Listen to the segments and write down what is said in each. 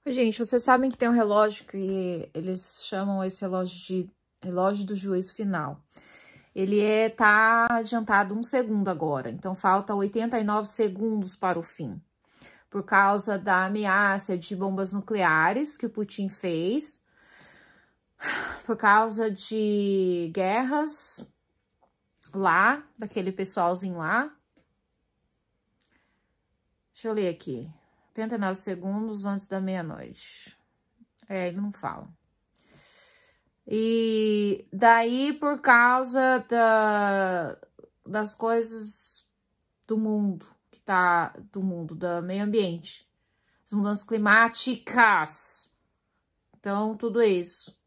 Gente, vocês sabem que tem um relógio que eles chamam esse relógio de relógio do juízo final. Ele tá adiantado 1 segundo agora, então falta 89 segundos para o fim. Por causa da ameaça de bombas nucleares que o Putin fez, por causa de guerras lá, daquele pessoalzinho lá. Deixa eu ler aqui. 89 segundos antes da meia-noite. Ele não fala. E daí, por causa das coisas do mundo, do meio ambiente, as mudanças climáticas. Então, tudo isso.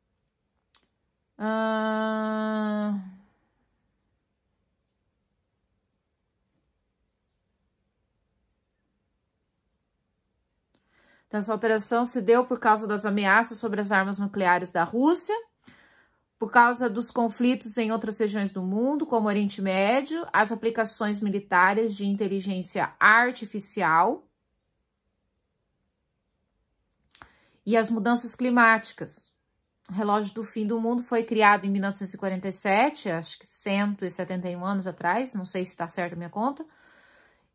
Então, essa alteração se deu por causa das ameaças sobre as armas nucleares da Rússia, por causa dos conflitos em outras regiões do mundo, como o Oriente Médio, as aplicações militares de inteligência artificial e as mudanças climáticas. O relógio do fim do mundo foi criado em 1947, acho que 171 anos atrás, não sei se está certa a minha conta,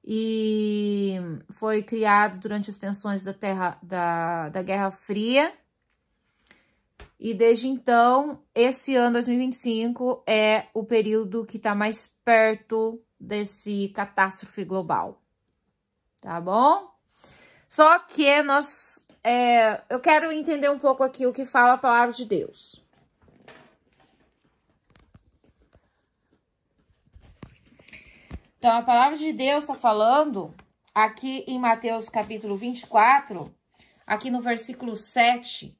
e foi criado durante as tensões da Guerra Fria. E desde então, esse ano, 2025, é o período que está mais perto desse catástrofe global. Tá bom? Só que eu quero entender um pouco aqui o que fala a palavra de Deus. Então, a palavra de Deus está falando aqui em Mateus capítulo 24, aqui no versículo 7,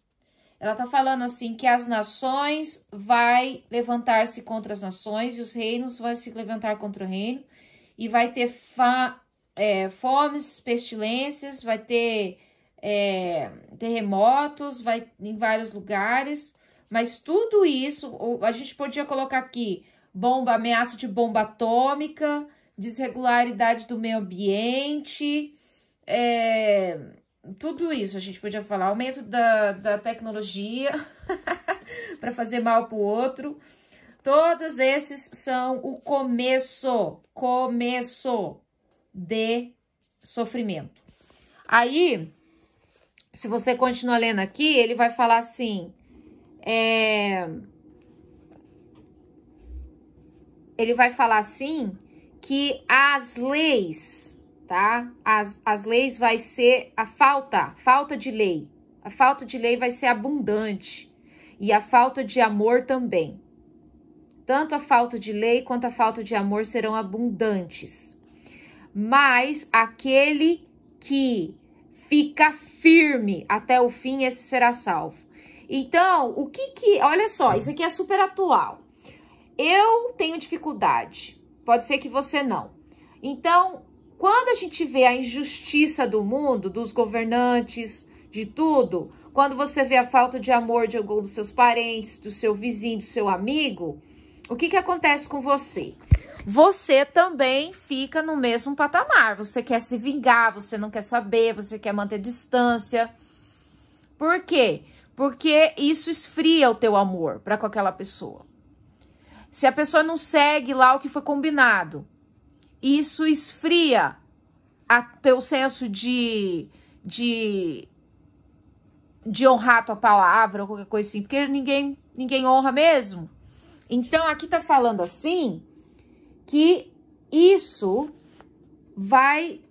ela está falando assim, que as nações vai levantar-se contra as nações e os reinos vão se levantar contra o reino e vai ter fomes, pestilências, vai ter terremotos, vai em vários lugares, mas tudo isso, a gente podia colocar aqui, ameaça de bomba atômica, desregularidade do meio ambiente, tudo isso a gente podia falar, aumento da tecnologia para fazer mal para o outro. Todos esses são o começo de sofrimento. Aí, se você continuar lendo aqui, ele vai falar assim, que as leis, tá? As leis vai ser a falta de lei. A falta de lei vai ser abundante. E a falta de amor também. Tanto a falta de lei quanto a falta de amor serão abundantes. Mas aquele que fica firme até o fim, esse será salvo. Então, olha só, isso aqui é super atual. Eu tenho dificuldade. Pode ser que você não. Então, quando a gente vê a injustiça do mundo, dos governantes, de tudo, quando você vê a falta de amor de algum dos seus parentes, do seu vizinho, do seu amigo, o que acontece com você? Você também fica no mesmo patamar. Você quer se vingar, você não quer saber, você quer manter distância. Por quê? Porque isso esfria o teu amor para com aquela pessoa. Se a pessoa não segue lá o que foi combinado, isso esfria teu senso de honrar a tua palavra ou qualquer coisa assim, porque ninguém honra mesmo. Então, aqui tá falando assim, que isso vai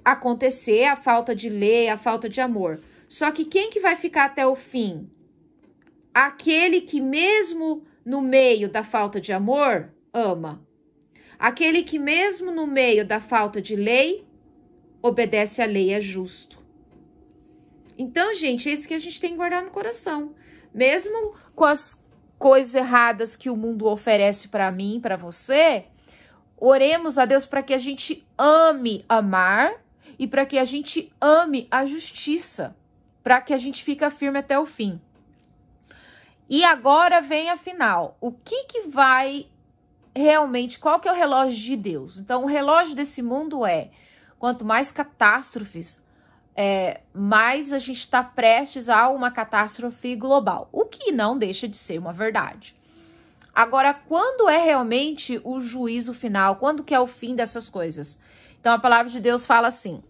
acontecer, a falta de lei, a falta de amor. Só que quem que vai ficar até o fim? Aquele que mesmo no meio da falta de amor, ama. Aquele que mesmo no meio da falta de lei, obedece à lei, é justo. Então, gente, é isso que a gente tem que guardar no coração. Mesmo com as coisas erradas que o mundo oferece para mim, para você, oremos a Deus para que a gente ame amar e para que a gente ame a justiça, para que a gente fique firme até o fim. E agora vem a final. O que vai realmente, qual que é o relógio de Deus? Então, o relógio desse mundo quanto mais catástrofes, mais a gente está prestes a uma catástrofe global, o que não deixa de ser uma verdade. Agora, quando é realmente o juízo final? Quando que é o fim dessas coisas? Então, a palavra de Deus fala assim.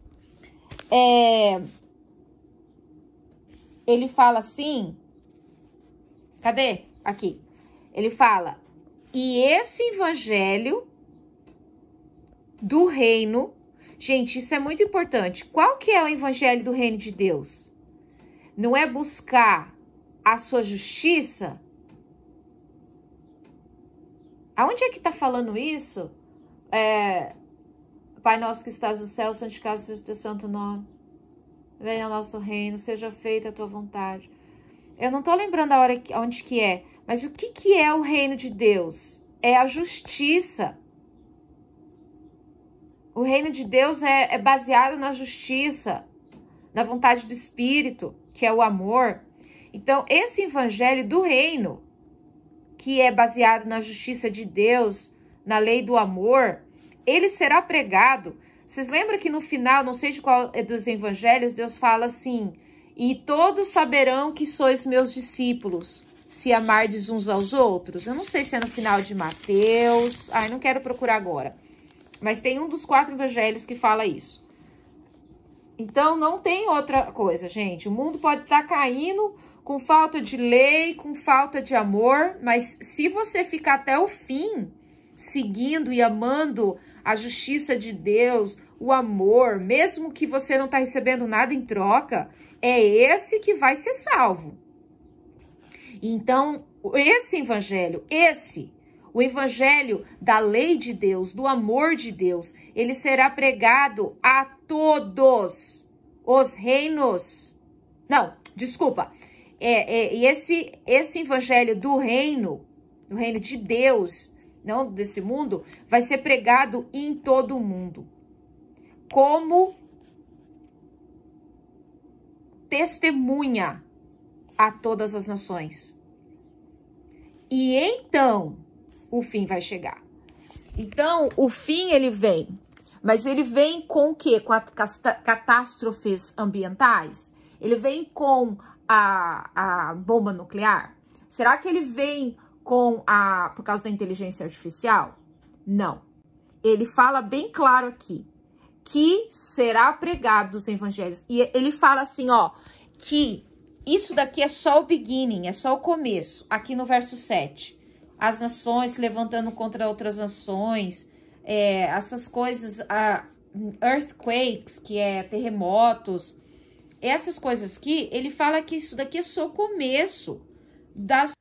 Ele fala assim. Cadê? Aqui. Ele fala. E esse evangelho do reino... Gente, isso é muito importante. Qual que é o evangelho do reino de Deus? Não é buscar a sua justiça? Aonde é que tá falando isso? Pai nosso que estás no céu, santificado seja o teu santo nome. Venha ao nosso reino, seja feita a tua vontade. Eu não tô lembrando a hora onde que é, mas o que é o reino de Deus? É a justiça. O reino de Deus é baseado na justiça, na vontade do Espírito, que é o amor. Então, esse evangelho do reino, que é baseado na justiça de Deus, na lei do amor, ele será pregado. Vocês lembram que no final, não sei de qual dos evangelhos, Deus fala assim, e todos saberão que sois meus discípulos, se amardes uns aos outros. Eu não sei se é no final de Mateus, não quero procurar agora. Mas tem um dos 4 evangelhos que fala isso. Então, não tem outra coisa, gente. O mundo pode estar caindo com falta de lei, com falta de amor, mas se você ficar até o fim, seguindo e amando a justiça de Deus, o amor, mesmo que você não está recebendo nada em troca, é esse que vai ser salvo. Então, esse evangelho, o evangelho da lei de Deus, do amor de Deus, ele será pregado a todos os reinos. Não, desculpa. Esse evangelho do reino de Deus, não desse mundo, vai ser pregado em todo o mundo. Como testemunha a todas as nações. E então, o fim vai chegar. Então, o fim ele vem. Mas ele vem com o quê? Com as catástrofes ambientais? Ele vem com a bomba nuclear? Será que ele vem por causa da inteligência artificial? Não. Ele fala bem claro aqui que será pregado os evangelhos. E ele fala assim, que isso daqui é só o beginning, é só o começo. Aqui no verso 7. As nações se levantando contra outras nações, essas coisas, earthquakes, que é terremotos, essas coisas aqui, ele fala que isso daqui é só o começo das...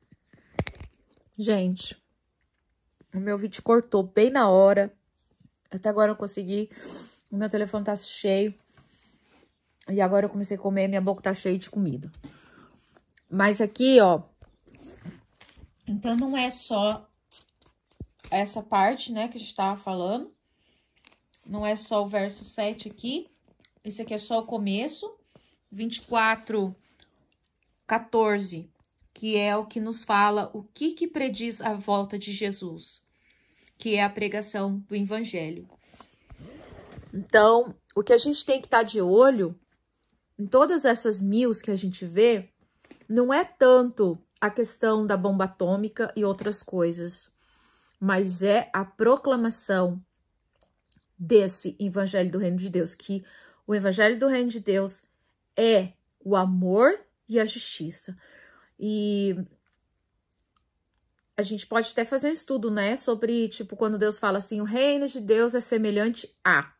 Gente, o meu vídeo cortou bem na hora, até agora eu consegui, o meu telefone tá cheio, e agora eu comecei a comer, minha boca tá cheia de comida. Mas aqui, então não é só essa parte, né, que a gente tava falando, não é só o verso 7 aqui, esse aqui é só o começo, 24:14, que é o que nos fala o que prediz a volta de Jesus, que é a pregação do evangelho. Então, o que a gente tem que estar de olho em todas essas news que a gente vê, não é tanto a questão da bomba atômica e outras coisas, mas é a proclamação desse evangelho do reino de Deus, que o evangelho do reino de Deus é o amor e a justiça. E a gente pode até fazer um estudo, né, sobre, tipo, quando Deus fala assim, o reino de Deus é semelhante a.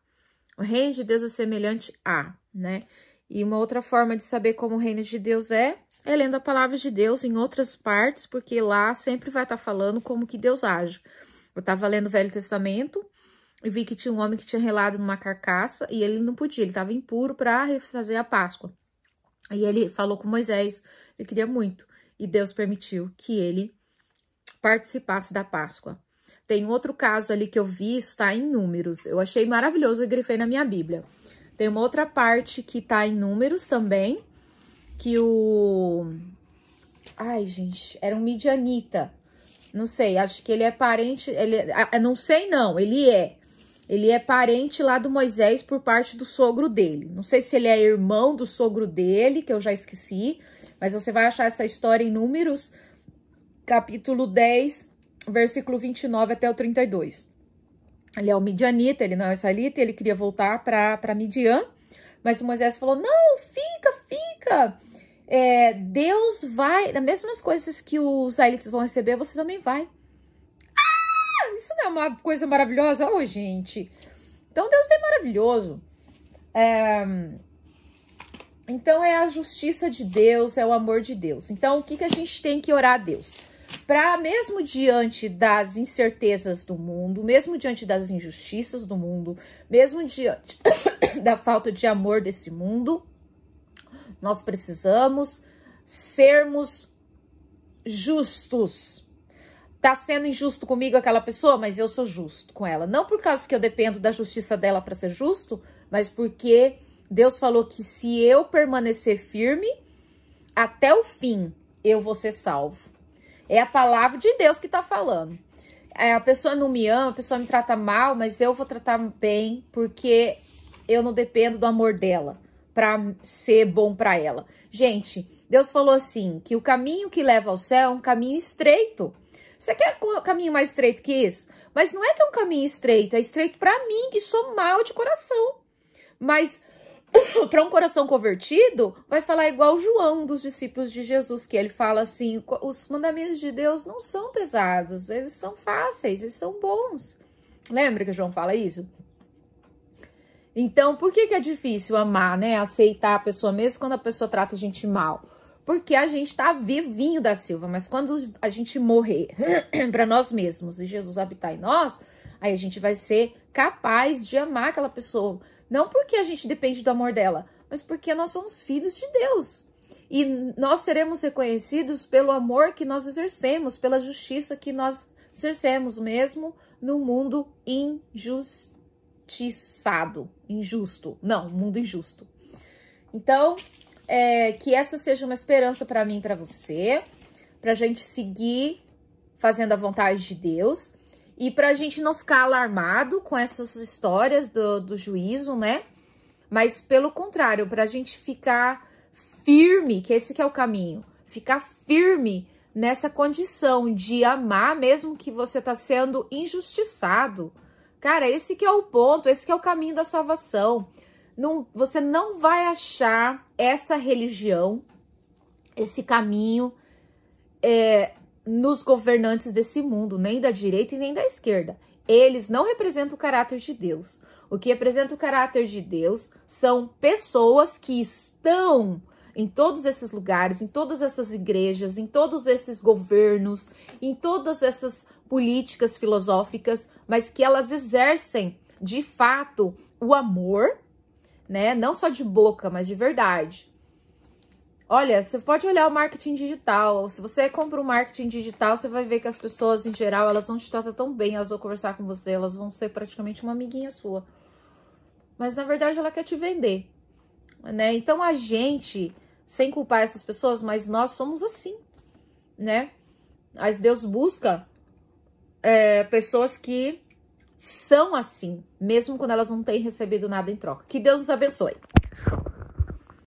O reino de Deus é semelhante a, né? E uma outra forma de saber como o reino de Deus é lendo a palavra de Deus em outras partes, porque lá sempre vai estar falando como que Deus age. Eu estava lendo o Velho Testamento e vi que tinha um homem que tinha relado numa carcaça e ele não podia, ele estava impuro para refazer a Páscoa. Aí ele falou com Moisés, ele queria muito, e Deus permitiu que ele participasse da Páscoa. Tem outro caso ali que eu vi, está em Números, eu achei maravilhoso, eu grifei na minha Bíblia. Tem uma outra parte que tá em Números também, que ai, gente, era um midianita, não sei, acho que ele é parente, não sei não, ele é. Ele é parente lá do Moisés por parte do sogro dele. Não sei se ele é irmão do sogro dele, que eu já esqueci. Mas você vai achar essa história em Números, capítulo 10, versículo 29 até o 32. Ele é um midianita, ele não é israelita, ele queria voltar para Midian. Mas o Moisés falou, não, fica. Deus vai, das mesmas coisas que os israelitas vão receber, você também vai. Isso não é uma coisa maravilhosa? Ô, gente. Então, Deus é maravilhoso. Então, é a justiça de Deus, é o amor de Deus. Então, o que a gente tem que orar a Deus? Para, mesmo diante das incertezas do mundo, mesmo diante das injustiças do mundo, mesmo diante da falta de amor desse mundo, nós precisamos sermos justos. Tá sendo injusto comigo aquela pessoa, mas eu sou justo com ela. Não por causa que eu dependo da justiça dela para ser justo, mas porque Deus falou que se eu permanecer firme, até o fim, eu vou ser salvo. É a palavra de Deus que tá falando. A pessoa não me ama, a pessoa me trata mal, mas eu vou tratar bem, porque eu não dependo do amor dela para ser bom para ela. Gente, Deus falou assim, que o caminho que leva ao céu é um caminho estreito. Você quer um caminho mais estreito que isso? Mas não é que é um caminho estreito, é estreito para mim, que sou mal de coração. Mas para um coração convertido, vai falar igual João, um dos discípulos de Jesus, que ele fala assim, os mandamentos de Deus não são pesados, eles são fáceis, eles são bons. Lembra que João fala isso? Então, por que é difícil amar, né? Aceitar a pessoa, mesmo quando a pessoa trata a gente mal? Porque a gente tá vivinho da Silva, mas quando a gente morrer para nós mesmos e Jesus habitar em nós, aí a gente vai ser capaz de amar aquela pessoa. Não porque a gente depende do amor dela, mas porque nós somos filhos de Deus. E nós seremos reconhecidos pelo amor que nós exercemos, pela justiça que nós exercemos, mesmo no mundo injusto. Mundo injusto. Então, que essa seja uma esperança para mim e para você, pra gente seguir fazendo a vontade de Deus e pra gente não ficar alarmado com essas histórias do juízo, né? Mas pelo contrário, pra gente ficar firme, que esse que é o caminho, ficar firme nessa condição de amar mesmo que você tá sendo injustiçado. Cara, esse que é o ponto, esse que é o caminho da salvação. Você não vai achar essa religião, esse caminho nos governantes desse mundo, nem da direita e nem da esquerda. Eles não representam o caráter de Deus. O que representa o caráter de Deus são pessoas que estão em todos esses lugares, em todas essas igrejas, em todos esses governos, em todas essas políticas filosóficas, mas que elas exercem, de fato, o amor, né? Não só de boca, mas de verdade. Olha, você pode olhar o marketing digital. Se você compra um marketing digital, você vai ver que as pessoas, em geral, elas vão te tratar tão bem, elas vão conversar com você, elas vão ser praticamente uma amiguinha sua. Mas, na verdade, ela quer te vender, né? Então, a gente, sem culpar essas pessoas, mas nós somos assim, né? Mas Deus busca pessoas que são assim, mesmo quando elas não têm recebido nada em troca. Que Deus os abençoe.